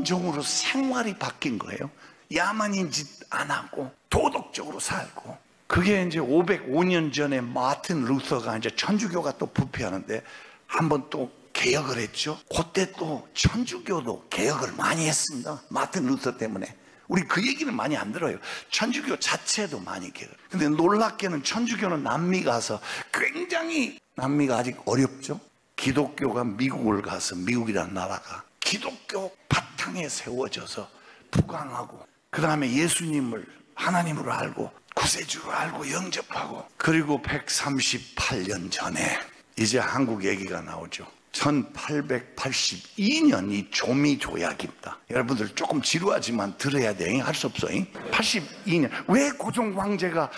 인종으로 생활이 바뀐 거예요. 야만인 짓 안 하고 도덕적으로 살고. 그게 이제 505년 전에 마틴 루터가 이제 천주교가 또 부패하는데 한번 또 개혁을 했죠. 그때 또 천주교도 개혁을 많이 했습니다. 마틴 루터 때문에. 우리 그 얘기는 많이 안 들어요. 천주교 자체도 많이 개혁을. 근데 놀랍게는 천주교는 남미 가서 굉장히, 남미가 아직 어렵죠. 기독교가 미국을 가서, 미국이라는 나라가 기독교 바탕에 세워져서 부강하고, 그 다음에 예수님을 하나님으로 알고 구세주로 알고 영접하고, 그리고 138년 전에 이제 한국 얘기가 나오죠. 1882년 이 조미조약입니다. 여러분들 조금 지루하지만 들어야 돼. 할 수 없어. 82년. 왜 고종 황제가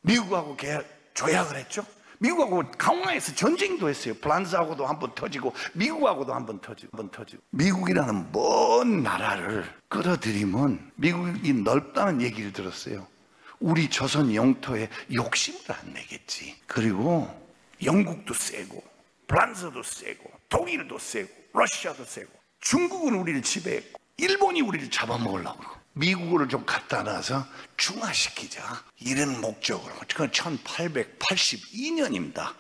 미국하고 조약을 했죠? 미국하고 강화해서 전쟁도 했어요. 프랑스하고도 한번 터지고 미국하고도 한번 터지고. 미국이라는 먼 나라를 끌어들이면 미국이 넓다는 얘기를 들었어요. 우리 조선 영토에 욕심을 안 내겠지. 그리고 영국도 세고 프랑스도 세고 독일도 세고 러시아도 세고 중국은 우리를 지배했고 일본이 우리를 잡아먹으려고 그러고 미국을 좀 갖다 놔서 중화시키자, 이런 목적으로. 그건 1882년입니다.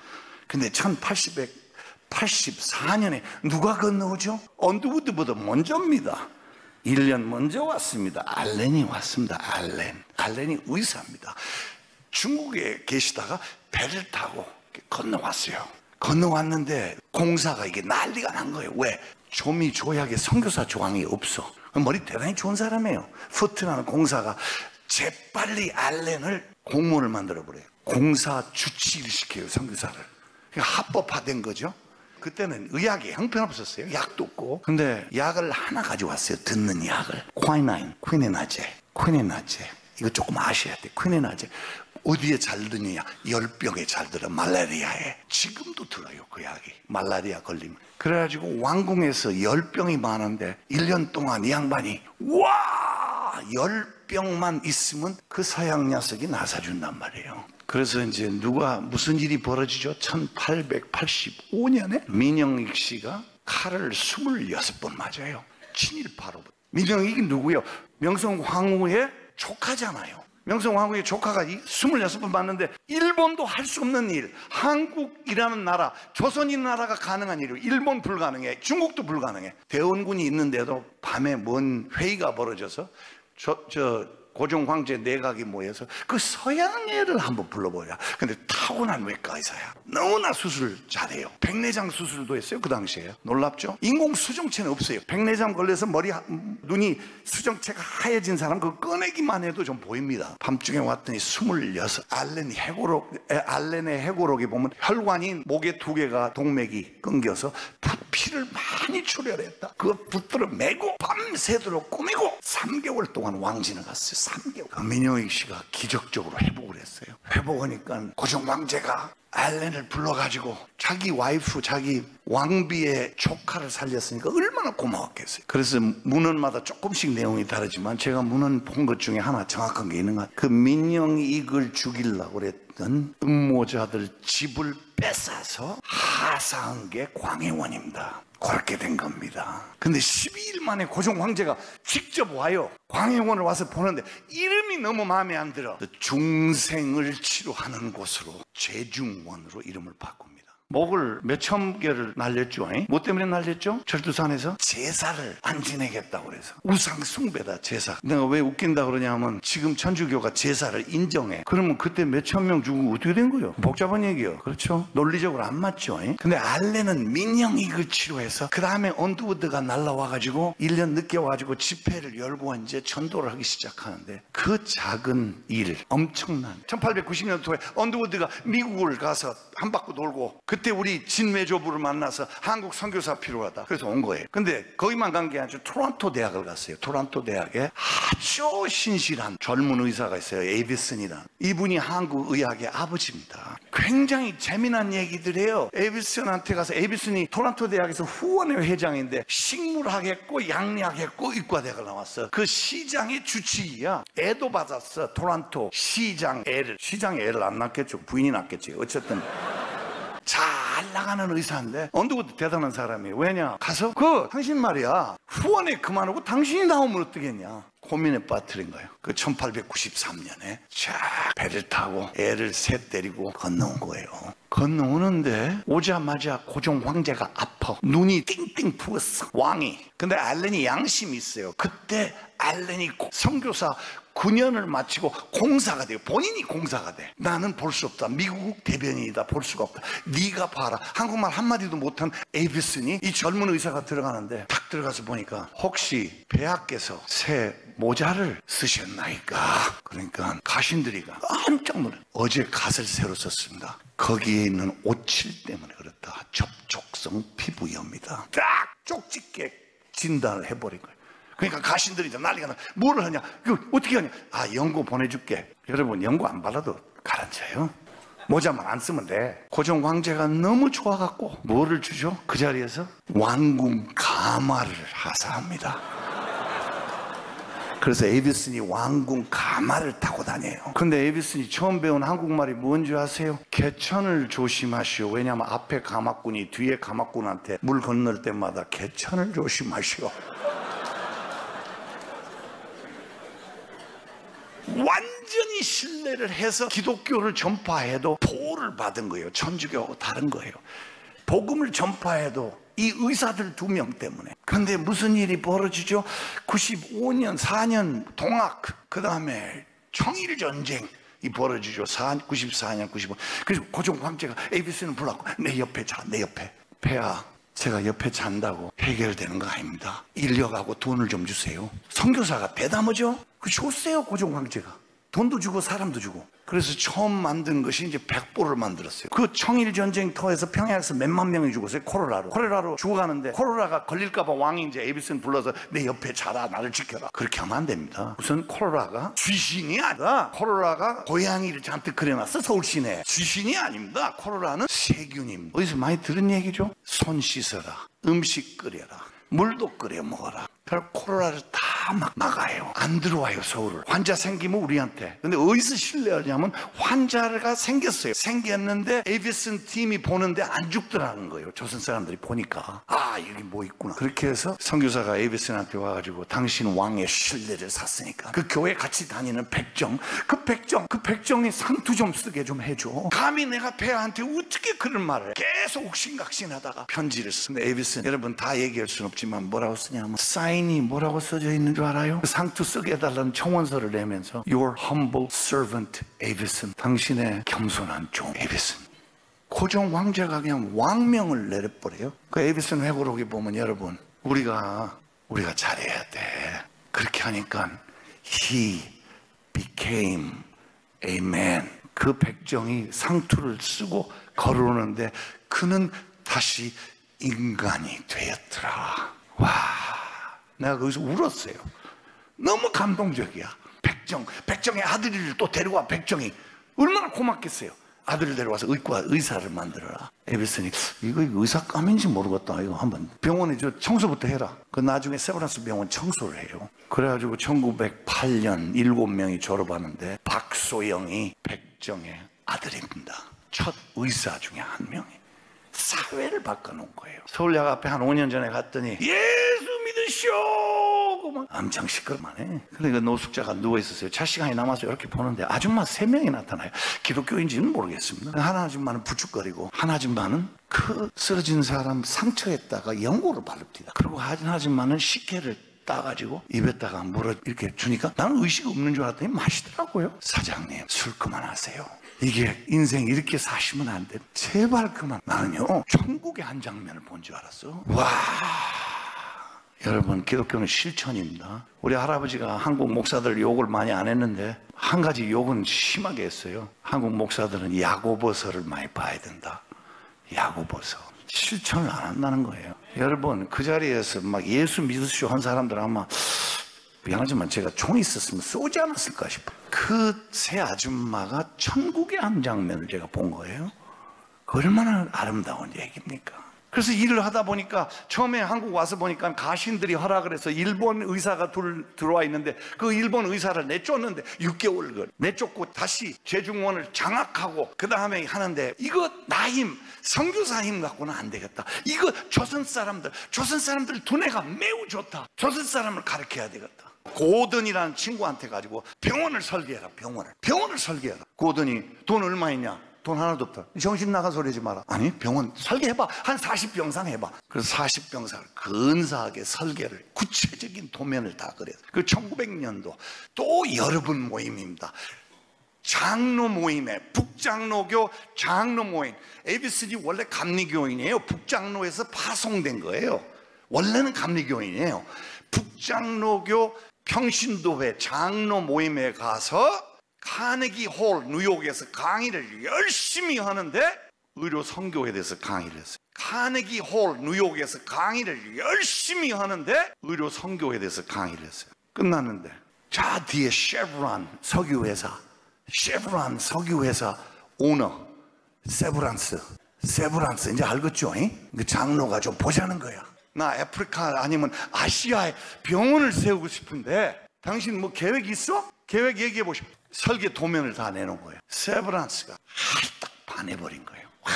근데 1884년에 누가 건너오죠? 언더우드보다 먼저입니다. 1년 먼저 왔습니다. 알렌이 왔습니다. 알렌이 의사입니다. 중국에 계시다가 배를 타고 건너왔어요. 건너왔는데 공사가 이게 난리가 난 거예요. 왜? 조미조약에 선교사 조항이 없어. 머리 대단히 좋은 사람이에요. 푸트라는 공사가 재빨리 알렌을 공무원을 만들어버려요. 공사 주치를 시켜요, 선교사를. 그러니까 합법화된 거죠. 그때는 의학이 형편없었어요. 약도 없고. 근데 약을 하나 가져왔어요. 듣는 약을. 퀴네나제. 이거 조금 아셔야 돼. 퀴네나제. 어디에 잘 드느냐? 열병에 잘 들어. 말라리아에. 지금도 들어요, 그 약이. 말라리아 걸리면. 그래가지고 왕궁에서 열병이 많은데 1년 동안 이 양반이 와! 열병만 있으면 그 서양 녀석이 나사준단 말이에요. 그래서 이제 무슨 일이 벌어지죠? 1885년에 민영익 씨가 칼을 26번 맞아요. 친일파로. 민영익이 누구예요? 명성 황후의 조카잖아요. 명성 황후의 조카가 26번 맞는데 일본도 할 수 없는 일, 한국이라는 나라, 조선이라는 나라가 가능한 일이에요. 일본 불가능해, 중국도 불가능해. 대원군이 있는데도 밤에 뭔 회의가 벌어져서 고종 황제 내각이 모여서 그 서양 애를 한번 불러보자. 근데 타고난 외과 의사야. 너무나 수술 잘해요. 백내장 수술도 했어요, 그 당시에. 놀랍죠? 인공 수정체는 없어요. 백내장 걸려서 눈이 수정체가 하얘진 사람 그거 꺼내기만 해도 좀 보입니다. 밤중에 왔더니 26. 알렌의 해고록에 보면 혈관이 목에 2개가 동맥이 끊겨서 피를 많이 출혈했다. 그거 붙들어 메고 밤새도록 꾸미고 3개월 동안 왕진을 갔어요. 3개월. 민영익 씨가 기적적으로 회복을 했어요. 회복하니까 고종 황제가 알렌을 불러가지고 자기 와이프, 자기 왕비의 조카를 살렸으니까 얼마나 고마웠겠어요. 그래서 문헌마다 조금씩 내용이 다르지만 제가 문헌 본 것 중에 하나 정확한 게 있는 것 같아요. 그 민영익을 죽이려고 그랬던 음모자들 집을 뺏어서 하사한 게 광해원입니다. 그렇게 된 겁니다. 근데 12일 만에 고종 황제가 직접 와요. 광해원을 와서 보는데 이름이 너무 마음에 안 들어. 중생을 치료하는 곳으로 제중원으로 이름을 바꿉니다. 목을 몇천 개를 날렸죠. 뭐 때문에 날렸죠? 철두산에서 제사를 안 지내겠다고 그래서. 우상 숭배다, 제사. 내가 왜 웃긴다 그러냐면 지금 천주교가 제사를 인정해. 그러면 그때 몇천 명 죽고 어떻게 된 거예요? 복잡한 얘기예요. 그렇죠? 논리적으로 안 맞죠. 근데 알렌은 민영익을 치료해서 그 다음에 언더우드가 날라와가지고 1년 늦게 와가지고 집회를 열고 이제 전도를 하기 시작하는데 그 작은 일, 엄청난 1890년도에 언더우드가 미국을 가서 한 바퀴 돌고 그때 우리 진외조부를 만나서 한국 선교사 필요하다. 그래서 온 거예요. 근데 거기만 간 게 아니라 토론토 대학을 갔어요. 토론토 대학에 아주 신실한 젊은 의사가 있어요. 에이비슨이라는. 이분이 한국 의학의 아버지입니다. 굉장히 재미난 얘기들 해요. 에이비슨한테 가서, 에이비슨이 토론토 대학에서 후원회 회장인데 식물학했고 양리학했고 의과대학을 나왔어. 그 시장의 주치의야. 애도 받았어. 토론토 시장 애를 안 낳겠죠. 부인이 낳겠지. 어쨌든 잘 잘 나가는 의사인데 언더우드 대단한 사람이에요. 왜냐? 가서 당신 말이야 후원에 그만하고 당신이 나오면 어떻겠냐 고민에 빠뜨린 거예요. 그 1893년에 쫙 배를 타고 애를 셋 데리고 건너온 거예요. 건너오는데 오자마자 고종 황제가 아파. 눈이 띵띵 부었어, 왕이. 근데 알렌이 양심이 있어요. 그때 알렌이 선교사 9년을 마치고 공사가 돼요. 본인이 공사가 돼. 나는 볼 수 없다. 미국 대변인이다. 볼 수가 없다. 네가 봐라. 한국말 한마디도 못한 에이비슨이 이 젊은 의사가 들어가는데 딱 들어가서 보니까 혹시 폐하께서 새 모자를 쓰셨나이까? 그러니까 가신들이가 깜짝 놀래. 어제 갓을 새로 썼습니다. 거기에 있는 오칠 때문에 그렇다. 접촉성 피부염이다. 딱 쪽집게 진단을 해버린 거예요. 그러니까 가신들이 이제 난리가 나. 뭐를 하냐? 이거 어떻게 하냐? 연고 보내줄게. 여러분, 연고 안 발라도 가라앉아요. 모자만 안 쓰면 돼. 고종 황제가 너무 좋아갖고 뭐를 주죠? 그 자리에서 왕궁 가마를 하사합니다. 그래서 에이비슨이 왕궁 가마를 타고 다녀요. 근데 에이비슨이 처음 배운 한국말이 뭔지 아세요? 개천을 조심하시오. 왜냐하면 앞에 가마꾼이 뒤에 가마꾼한테 물 건널 때마다 개천을 조심하시오. 완전히 신뢰를 해서 기독교를 전파해도 보호를 받은 거예요. 천주교하고 다른 거예요. 복음을 전파해도 이 의사들 2명 때문에. 그런데 무슨 일이 벌어지죠? 95년 4년 동학, 그 다음에 청일전쟁이 벌어지죠. 94년 95. 그래서 고종 황제가 에이비슨을 불렀고 내 옆에 자, 내 옆에. 폐하, 제가 옆에 잔다고 해결되는 거 아닙니다. 인력하고 돈을 좀 주세요. 선교사가 대담하죠? 그 줬어요. 고종 황제가 돈도 주고 사람도 주고. 그래서 처음 만든 것이 이제 백보를 만들었어요. 그 청일전쟁터에서 평양에서 몇만 명이 죽었어요. 콜레라로 죽어가는데 콜레라가 걸릴까봐 왕이 이제 에이비슨 불러서 내 옆에 자라, 나를 지켜라. 그렇게 하면 안 됩니다. 우선 콜레라가 귀신이 아니라 콜레라가 고양이를 잔뜩 그려놨어. 서울 시내에. 귀신이 아닙니다. 콜레라는 세균입니다. 어디서 많이 들은 얘기죠? 손 씻어라, 음식 끓여라, 물도 끓여 먹어라. 그래서 콜레라를 다 막아요. 안 들어와요, 서울을. 환자 생기면 우리한테. 근데 어디서 신뢰하냐면 환자가 생겼어요. 생겼는데 에이비슨 팀이 보는데 안 죽더라는 거예요. 조선 사람들이 보니까 여기 뭐 있구나. 그렇게 해서 선교사가 에이비슨한테 와가지고 당신 왕의 신뢰를 샀으니까 그 교회 같이 다니는 백정, 그 백정이 상투 좀 쓰게 좀 해줘. 감히 내가 폐하한테 어떻게 그런 말을 해. 계속 옥신각신하다가 편지를 쓰는데 에이비슨, 여러분 다 얘기할 수는 없지만 뭐라고 쓰냐면 사인이 뭐라고 써져 있는 줄 알아요? 상투 쓰게 해달라는 청원서를 내면서 Your humble servant Avison, 당신의 겸손한 종 에이비슨. 고종 황제가 그냥 왕명을 내려버려요. 그 에이비슨 회고록에 보면 여러분, 우리가 잘해야 돼. 그렇게 하니까 He became a man. 그 백정이 상투를 쓰고 걸어오는데 그는 다시 인간이 되었더라. 와, 내가 거기서 울었어요. 너무 감동적이야. 백정의 아들을 또 데려와. 백정이 얼마나 고맙겠어요. 아들을 데려와서 의사를 만들어라. 에이비슨이 이거 의사감인지 모르겠다. 이거 한번 병원에 청소부터 해라. 그 나중에 세브란스 병원 청소를 해요. 그래가지고 1908년 7명이 졸업하는데 박소영이 백정의 아들입니다. 첫 의사 중에 한 명이. 사회를 바꿔놓은 거예요. 서울역 앞에 한 5년 전에 갔더니 예수 믿으시오! 막 엄청 시끄럽만해. 그러니까 노숙자가 누워있었어요. 차 시간이 남아서 이렇게 보는데 아줌마 3명이 나타나요. 기독교인지는 모르겠습니다. 한 아줌마는 부축거리고 한 아줌마는 그 쓰러진 사람 상처에다가 연고를 바릅니다. 그리고 한 아줌마는 식혜를 따가지고 입에다가 물어 이렇게 주니까 나는 의식 없는 줄 알았더니 마시더라고요. 사장님, 술 그만하세요. 이게 인생 이렇게 사시면 안 돼. 제발 그만. 나는요, 천국의 한 장면을 본 줄 알았어. 와, 여러분, 기독교는 실천입니다. 우리 할아버지가 한국 목사들 욕을 많이 안 했는데 한 가지 욕은 심하게 했어요. 한국 목사들은 야고보서를 많이 봐야 된다. 야고보서. 실천을 안 한다는 거예요. 여러분, 그 자리에서 막 예수 믿으시오 한 사람들 아마 미안하지만 제가 총이 있었으면 쏘지 않았을까 싶어요. 그 세 아줌마가 천국의 한 장면을 제가 본 거예요. 얼마나 아름다운 얘기입니까? 그래서 일을 하다 보니까 처음에 한국 와서 보니까 가신들이 허락을 해서 일본 의사가 들어와 있는데 그 일본 의사를 내쫓는데 6개월 내쫓고 다시 재중원을 장악하고 그 다음에 하는데 이거 나 힘, 선교사 힘 갖고는 안 되겠다. 이거 조선 사람들 두뇌가 매우 좋다. 조선 사람을 가르쳐야 되겠다. 고든이라는 친구한테 가지고 병원을 설계해라. 병원을 설계해라. 고든이 돈 얼마 있냐? 돈 하나도 없다. 정신 나간 소리 하지 마라. 아니, 병원 설계해봐. 한 40병상 해봐. 그래서 40병상을 근사하게 설계를, 구체적인 도면을 다 그려요. 그 1900년도 또 여러분 모임입니다. 장로 모임에 북장로교 장로 모임. ABCD 원래 감리교인이에요. 북장로에서 파송된 거예요. 원래는 감리교인이에요. 북장로교 평신도회 장로 모임에 가서 카네기 홀 뉴욕에서 강의를 열심히 하는데 의료 선교에 대해서 강의를 했어요. 카네기 홀 뉴욕에서 강의를 열심히 하는데 의료 선교에 대해서 강의를 했어요. 끝났는데 자 뒤에 쉐브론 석유회사 오너 세브란스 이제 알겠죠? 그 장로가 좀 보자는 거야. 나 아프리카 아니면 아시아에 병원을 세우고 싶은데 당신 뭐 계획 있어? 계획 얘기해 보시오. 설계 도면을 다 내놓은 거예요. 세브란스가 딱 반해버린 거예요. 와,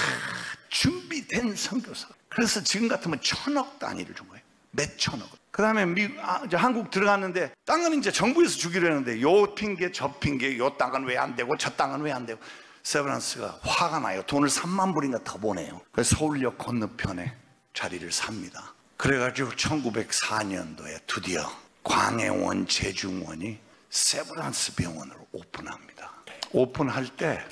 준비된 선교사. 그래서 지금 같으면 1000억 단위를 준 거예요. 몇 천억을. 그 다음에 이제 한국 들어갔는데 땅은 이제 정부에서 주기로 했는데 요 핑계 저 핑계, 요 땅은 왜 안 되고 저 땅은 왜 안 되고. 세브란스가 화가 나요. 돈을 3만 불인가 더 보내요. 그래서 서울역 건너편에 자리를 삽니다. 그래가지고 1904년도에 드디어 광해원 재중원이 세브란스 병원을 오픈합니다. 오픈할 때